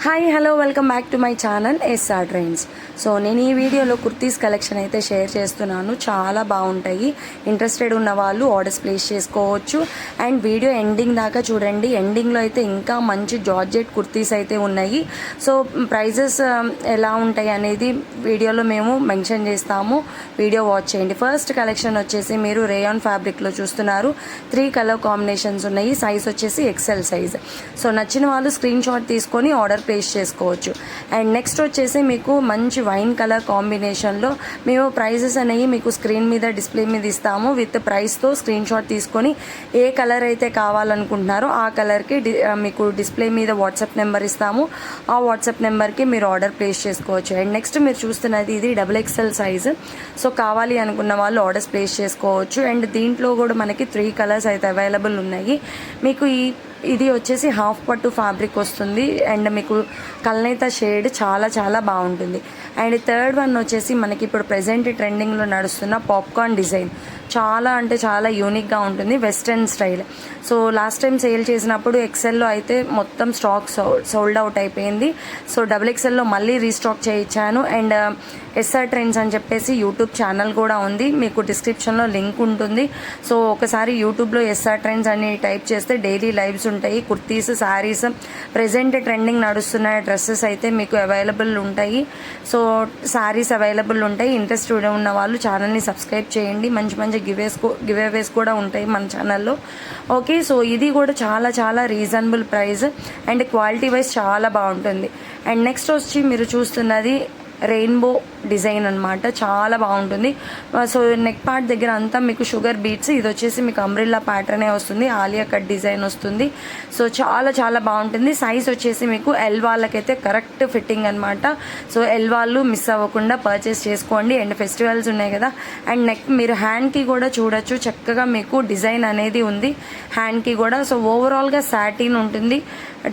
Hi hello welcome back to my channel SR Trends. So నేను ఈ వీడియోలో kurtis collection అయితే షేర్ చేస్తున్నాను. చాలా బాగుంటాయి. ఇంట్రెస్టెడ్ ఉన్న వాళ్ళు ఆర్డర్స్ ప్లేస్ చేసుకోవచ్చు. అండ్ వీడియో ఎండింగ్ దాకా చూడండి. ఎండింగ్లో అయితే ఇంకా మంచి జార్జెట్ కుర్తీస్ అయితే ఉన్నాయి. సో ప్రైజెస్ ఎలా ఉంటాయి అనేది వీడియోలో మేము మెన్షన్ చేస్తాము. వీడియో వాచ్ చేయండి. ఫస్ట్ కలెక్షన్ వచ్చేసి మీరు రేయాన్ ఫ్యాబ్రిక్లో చూస్తున్నారు. 3 కలర్ కాంబినేషన్స్ ఉన్నాయి. సైజ్ వచ్చేసి ఎక్సెల్ సైజ్. సో నచ్చిన వాళ్ళు స్క్రీన్ షాట్ తీసుకొని ఆర్డర్ ప్లేస్ చేసుకోవచ్చు. అండ్ నెక్స్ట్ వచ్చేసి మీకు మంచి వైన్ కలర్ కాంబినేషన్లో మేము ప్రైజెస్ అనేవి మీకు స్క్రీన్ మీద డిస్ప్లే మీద ఇస్తాము. విత్ ప్రైస్తో స్క్రీన్ షాట్ తీసుకొని ఏ కలర్ అయితే కావాలనుకుంటున్నారో ఆ కలర్కి మీకు డిస్ప్లే మీద వాట్సాప్ నెంబర్ ఇస్తాము. ఆ వాట్సాప్ నెంబర్కి మీరు ఆర్డర్ ప్లేస్ చేసుకోవచ్చు. అండ్ నెక్స్ట్ మీరు చూస్తున్నది ఇది XXL సైజ్. సో కావాలి అనుకున్న వాళ్ళు ఆర్డర్స్ ప్లేస్ చేసుకోవచ్చు. అండ్ దీంట్లో కూడా మనకి 3 కలర్స్ అయితే అవైలబుల్ ఉన్నాయి. మీకు ఇది వచ్చేసి హాఫ్ పట్టు ఫ్యాబ్రిక్ వస్తుంది. అండ్ మీకు కల్నేత షేడ్ చాలా చాలా బాగుంటుంది. అండ్ థర్డ్ వన్ వచ్చేసి మనకి ఇప్పుడు ప్రెజెంట్ ట్రెండింగ్లో నడుస్తున్న పాప్కార్న్ డిజైన్. చాలా అంటే చాలా యూనిక్గా ఉంటుంది. Western style. So last time sale చేసినప్పుడు ఎక్సెల్లో అయితే మొత్తం స్టాక్ సోల్డ్ అవుట్ అయిపోయింది. సో XXLలో మళ్ళీ రీస్టాక్ చేయించాను. అండ్ ఎస్ఆర్ ట్రెండ్స్ అని చెప్పేసి యూట్యూబ్ ఛానల్ కూడా ఉంది. మీకు డిస్క్రిప్షన్లో లింక్ ఉంటుంది. సో ఒకసారి యూట్యూబ్లో ఎస్ఆర్ ట్రెండ్స్ అని టైప్ చేస్తే డైలీ లైవ్స్ ఉంటాయి. కుర్తీస్, శారీస్, ప్రెజెంట్ ట్రెండింగ్ నడుస్తున్న డ్రెస్సెస్ అయితే మీకు అవైలబుల్ ఉంటాయి. సో శారీస్ అవైలబుల్ ఉంటాయి. ఇంట్రెస్ట్ ఉన్న వాళ్ళు ఛానల్ని సబ్స్క్రైబ్ చేయండి. మంచి మంచి గివ్ అవేస్ కూడా ఉంటాయి మన ఛానల్లో. ఓకే, సో ఇది కూడా చాలా చాలా reasonable price and quality wise చాలా బాగుంటుంది. అండ్ నెక్స్ట్ వచ్చి మీరు చూస్తున్నది రెయిన్బో డిజైన్ అనమాట. చాలా బాగుంటుంది. సో నెక్ పార్ట్ దగ్గర అంతా మీకు షుగర్ బీట్స్. ఇది వచ్చేసి మీకు అంబ్రిల్లా ప్యాటర్నే వస్తుంది. ఆలియా కట్ డిజైన్ వస్తుంది. సో చాలా చాలా బాగుంటుంది. సైజ్ వచ్చేసి మీకు ఎల్ వాళ్ళకైతే కరెక్ట్ ఫిట్టింగ్ అనమాట. సో ఎల్ వాళ్ళు మిస్ అవ్వకుండా పర్చేస్ చేసుకోండి. అండ్ ఫెస్టివల్స్ ఉన్నాయి కదా. అండ్ నెక్ మీరు హ్యాండ్కి కూడా చూడొచ్చు. చక్కగా మీకు డిజైన్ అనేది ఉంది హ్యాండ్కి కూడా. సో ఓవరాల్గా సాటిన్ ఉంటుంది.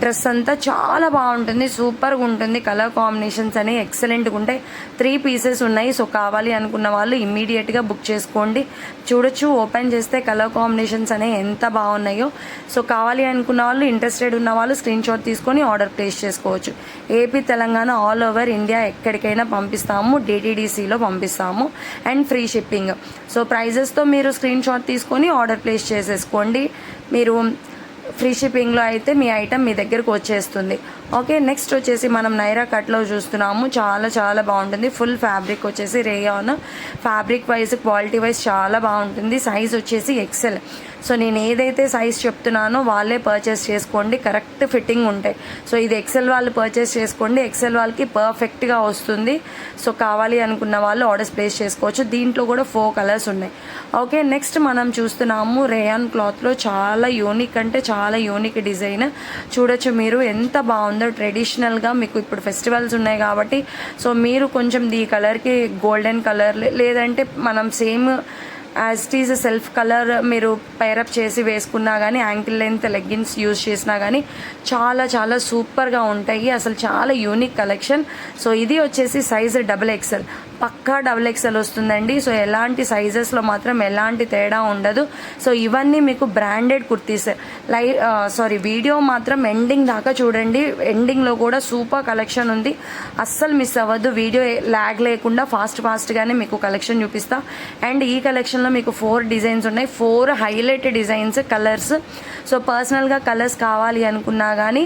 డ్రెస్ అంతా చాలా బాగుంటుంది. సూపర్గా ఉంటుంది. కలర్ కాంబినేషన్స్ అనేవి ఎక్సలెంట్గా ఉంటాయి. 3 పీసెస్ ఉన్నాయి. సో కావాలి అనుకున్న వాళ్ళు ఇమ్మీడియట్గా బుక్ చేసుకోండి. చూడొచ్చు, ఓపెన్ చేస్తే కలర్ కాంబినేషన్స్ అనేవి ఎంత బాగున్నాయో. సో కావాలి అనుకున్న వాళ్ళు, ఇంట్రెస్టెడ్ ఉన్న వాళ్ళు స్క్రీన్ షాట్ తీసుకొని ఆర్డర్ ప్లేస్ చేసుకోవచ్చు. AP, Telangana, all over India ఎక్కడికైనా పంపిస్తాము. DTDCలో పంపిస్తాము. And free shipping. సో ప్రైజెస్తో మీరు స్క్రీన్ షాట్ తీసుకొని ఆర్డర్ ప్లేస్ చేసేసుకోండి. మీరు ఫ్రీ షిప్పింగ్లో అయితే మీ ఐటమ్ మీ దగ్గరకు వచ్చేస్తుంది. ఓకే, నెక్స్ట్ వచ్చేసి మనం నైరా కట్లో చూస్తున్నాము. చాలా చాలా బాగుంటుంది. ఫుల్ ఫ్యాబ్రిక్ వచ్చేసి rayon. Fabric wise, quality wise చాలా బాగుంటుంది. సైజ్ వచ్చేసి ఎక్సెల్. సో నేను ఏదైతే సైజ్ చెప్తున్నానో వాళ్ళే పర్చేస్ చేసుకోండి. కరెక్ట్ ఫిట్టింగ్ ఉంటాయి. సో ఇది ఎక్సెల్ వాళ్ళు పర్చేస్ చేసుకోండి. ఎక్సెల్ వాళ్ళకి పర్ఫెక్ట్గా వస్తుంది. సో కావాలి అనుకున్న వాళ్ళు ఆర్డర్స్ ప్లేస్ చేసుకోవచ్చు. దీంట్లో కూడా 4 కలర్స్ ఉన్నాయి. ఓకే, నెక్స్ట్ మనం చూస్తున్నాము రేయాన్ క్లాత్లో చాలా యూనిక్ అంటే చాలా యూనిక్ డిజైన్. చూడొచ్చు మీరు ఎంత బాగుందో. ట్రెడిషనల్గా మీకు ఇప్పుడు ఫెస్టివల్స్ ఉన్నాయి కాబట్టి సో మీరు కొంచెం ఈ కలర్కి గోల్డెన్ కలర్ లేదంటే మనం same as it is self colour మీరు పైరప్ చేసి వేసుకున్నా కానీ, యాంకిల్ లెంత్ లెగ్గిన్స్ యూజ్ చేసినా కానీ చాలా చాలా సూపర్గా ఉంటాయి. అసలు చాలా యూనిక్ కలెక్షన్. సో ఇది వచ్చేసి సైజ్ XXL. పక్కా XXL వస్తుందండి. సో ఎలాంటి సైజెస్లో మాత్రం ఎలాంటి తేడా ఉండదు. సో ఇవన్నీ మీకు బ్రాండెడ్ కుర్తీస్. వీడియో మాత్రం ఎండింగ్ దాకా చూడండి. ఎండింగ్లో కూడా సూపర్ కలెక్షన్ ఉంది. అస్సలు మిస్ అవ్వద్దు. వీడియో ల్యాగ్ లేకుండా ఫాస్ట్గానే మీకు కలెక్షన్ చూపిస్తా. అండ్ ఈ కలెక్షన్లో మీకు 4 డిజైన్స్ ఉన్నాయి. 4 హైలైట్ డిజైన్స్, కలర్స్. సో పర్సనల్గా కలర్స్ కావాలి అనుకున్నా కానీ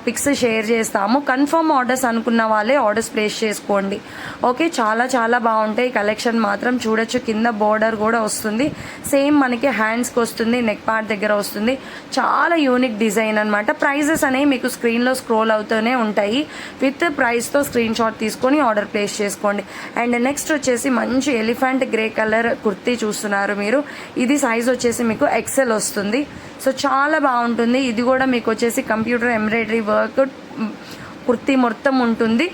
పిక్స్ షేర్ చేస్తాము. కన్ఫర్మ్ ఆర్డర్స్ అనుకున్న వాళ్ళే ఆర్డర్స్ ప్లేస్ చేసుకోండి. ఓకే, చాలా చాలా బాగుంటాయి. కలెక్షన్ మాత్రం చూడొచ్చు. కింద బోర్డర్ కూడా వస్తుంది. సేమ్ మనకి హ్యాండ్స్కి వస్తుంది, నెక్ పార్ట్ దగ్గర వస్తుంది. చాలా యూనిక్ డిజైన్ అనమాట. ప్రైజెస్ అనేవి మీకు స్క్రీన్లో స్క్రోల్ అవుతూనే ఉంటాయి. విత్ ప్రైస్తో స్క్రీన్ షాట్ తీసుకొని ఆర్డర్ ప్లేస్ చేసుకోండి. అండ్ నెక్స్ట్ వచ్చేసి మంచి ఎలిఫెంట్ గ్రే కలర్ కుర్తీ చూస్తున్నారు మీరు. ఇది సైజ్ వచ్చేసి మీకు XL వస్తుంది. సో చాలా బాగుంటుంది. ఇది కూడా మీకు వచ్చేసి కంప్యూటర్ ఎంబ్రాయిడరీ వర్క్ కుర్తీ మొత్తం ఉంటుంది.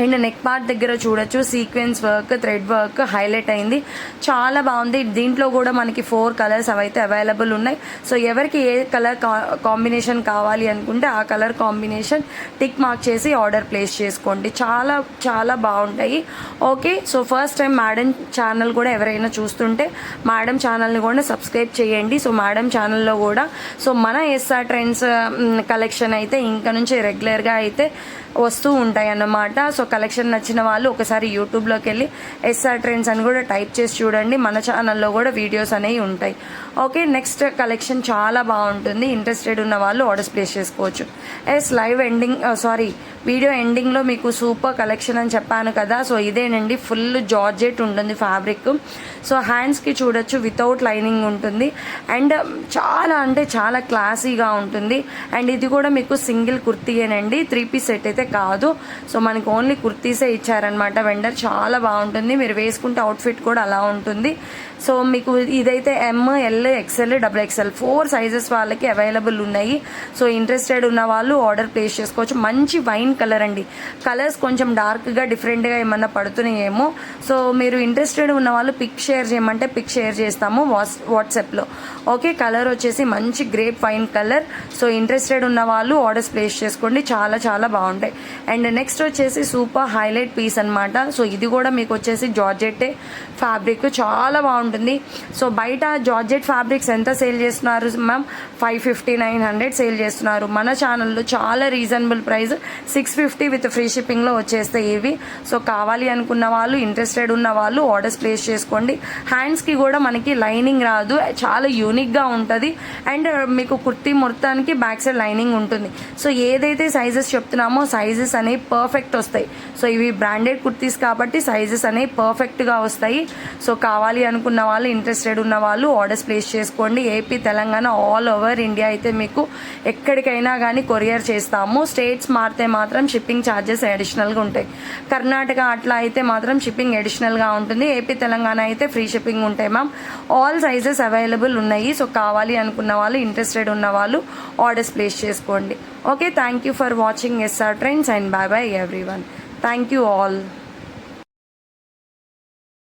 అండ్ నెక్ పార్ట్ దగ్గర చూడొచ్చు sequence work, thread work highlight అయింది, చాలా బాగుంది. దీంట్లో కూడా మనకి 4 కలర్స్ అవైతే అవైలబుల్ ఉన్నాయి. సో ఎవరికి ఏ కలర్ కాంబినేషన్ కావాలి అనుకుంటే ఆ కలర్ కాంబినేషన్ టిక్ మార్క్ చేసి ఆర్డర్ ప్లేస్ చేసుకోండి. చాలా చాలా బాగుంటాయి. Okay, so first time madam channel కూడా ఎవరైనా చూస్తుంటే మేడం ఛానల్ని కూడా సబ్స్క్రైబ్ చేయండి. సో మేడం ఛానల్లో కూడా సో మన ఎస్ఆర్ ట్రెండ్స్ కలెక్షన్ అయితే ఇంకా నుంచి రెగ్యులర్గా అయితే వస్తూ ఉంటాయి అన్నమాట. సో కలెక్షన్ నచ్చిన వాళ్ళు ఒకసారి యూట్యూబ్లోకి వెళ్ళి ఎస్ఆర్ ట్రెండ్స్ అని కూడా టైప్ చేసి చూడండి, మన ఛానల్లో కూడా వీడియోస్ అనేవి ఉంటాయి. ఓకే, నెక్స్ట్ కలెక్షన్ చాలా బాగుంటుంది. ఇంట్రెస్టెడ్ ఉన్న వాళ్ళు ఆర్డర్స్ ప్లేస్ చేసుకోవచ్చు. లైవ్ ఎండింగ్ వీడియో ఎండింగ్లో మీకు సూపర్ కలెక్షన్ అని చెప్పాను కదా, సో ఇదేనండి. ఫుల్ జార్జెట్ ఉంటుంది ఫ్యాబ్రిక్. సో హ్యాండ్స్కి చూడొచ్చు వితౌట్ లైనింగ్ ఉంటుంది అండ్ చాలా అంటే చాలా క్లాసీగా ఉంటుంది. అండ్ ఇది కూడా మీకు సింగిల్ కుర్తీయేనండి, 3 పీస్ సెట్ అయితే కాదు. సో మనకి ఓన్లీ కుర్తీసే ఇచ్చారనమాట వెండర్. చాలా బాగుంటుంది, మీరు వేసుకుంటే అవుట్ఫిట్ కూడా అలా ఉంటుంది. సో మీకు ఇదైతే ఎమ్, ఎల్, ఎక్స్ఎల్, XXL 4 సైజెస్ వాళ్ళకి అవైలబుల్ ఉన్నాయి. సో ఇంట్రెస్టెడ్ ఉన్న వాళ్ళు ఆర్డర్ ప్లేస్ చేసుకోవచ్చు. మంచి వైన్ కలర్ అండి, కలర్స్ కొంచెం డార్క్గా డిఫరెంట్గా ఏమన్నా పడుతున్నాయేమో. సో మీరు ఇంట్రెస్టెడ్ ఉన్న వాళ్ళు పిక్ షేర్ చేయమంటే పిక్ షేర్ చేస్తాము వాట్సాప్లో. ఓకే, కలర్ వచ్చేసి మంచి grape wine colour. So interested ఉన్న వాళ్ళు ఆర్డర్స్ ప్లేస్ చేసుకోండి, చాలా చాలా బాగుంటాయి. అండ్ నెక్స్ట్ వచ్చేసి సూపర్ హైలైట్ పీస్ అనమాట. సో ఇది కూడా మీకు వచ్చేసి జార్జెట్టే ఫ్యాబ్రిక్, చాలా బాగుంటుంది. సో బయట జార్జెట్ ఫ్యాబ్రిక్స్ ఎంత సేల్ చేస్తున్నారు మ్యామ్? 550-900 సేల్ చేస్తున్నారు. మన ఛానల్లో చాలా రీజనబుల్ ప్రైస్ 650 విత్ ఫ్రీ షిప్పింగ్లో వచ్చేస్తాయి ఇవి. సో కావాలి అనుకున్న వాళ్ళు, ఇంట్రెస్టెడ్ ఉన్న వాళ్ళు ఆర్డర్స్ ప్లేస్ చేసుకోండి. హ్యాండ్స్కి కూడా మనకి లైనింగ్ రాదు, చాలా యూనిక్గా ఉంటుంది. అండ్ మీకు కుర్తీ మొత్తానికి బ్యాక్ సైడ్ లైనింగ్ ఉంటుంది. సో ఏదైతే సైజెస్ చెప్తున్నామో సైజెస్ అనేవి పర్ఫెక్ట్ వస్తాయి. సో ఇవి బ్రాండెడ్ కుర్తీస్ కాబట్టి సైజెస్ అనేవి పర్ఫెక్ట్గా వస్తాయి. సో కావాలి అనుకున్న వాళ్ళు, ఇంట్రెస్టెడ్ ఉన్న వాళ్ళు ఆర్డర్స్ ప్లేస్ చేసుకోండి. AP, Telangana, all over India అయితే మీకు ఎక్కడికైనా కానీ కొరియర్ చేస్తాము. స్టేట్స్ మారితే మాత్రం షిప్పింగ్ ఛార్జెస్ అడిషనల్గా ఉంటాయి. కర్ణాటక అట్లా అయితే మాత్రం షిప్పింగ్ అడిషనల్గా ఉంటుంది. ఏపీ, తెలంగాణ అయితే ఫ్రీ షిప్పింగ్ ఉంటాయి మ్యామ్. ఆల్ సైజెస్ అవైలబుల్ ఉన్నాయి. సో కావాలి అనుకున్న వాళ్ళు, ఇంట్రెస్టెడ్ ఉన్న వాళ్ళు ఆర్డర్స్ ప్లేస్ చేసుకోండి. Okay, thank you for watching SR Trends and bye bye everyone. Thank you all.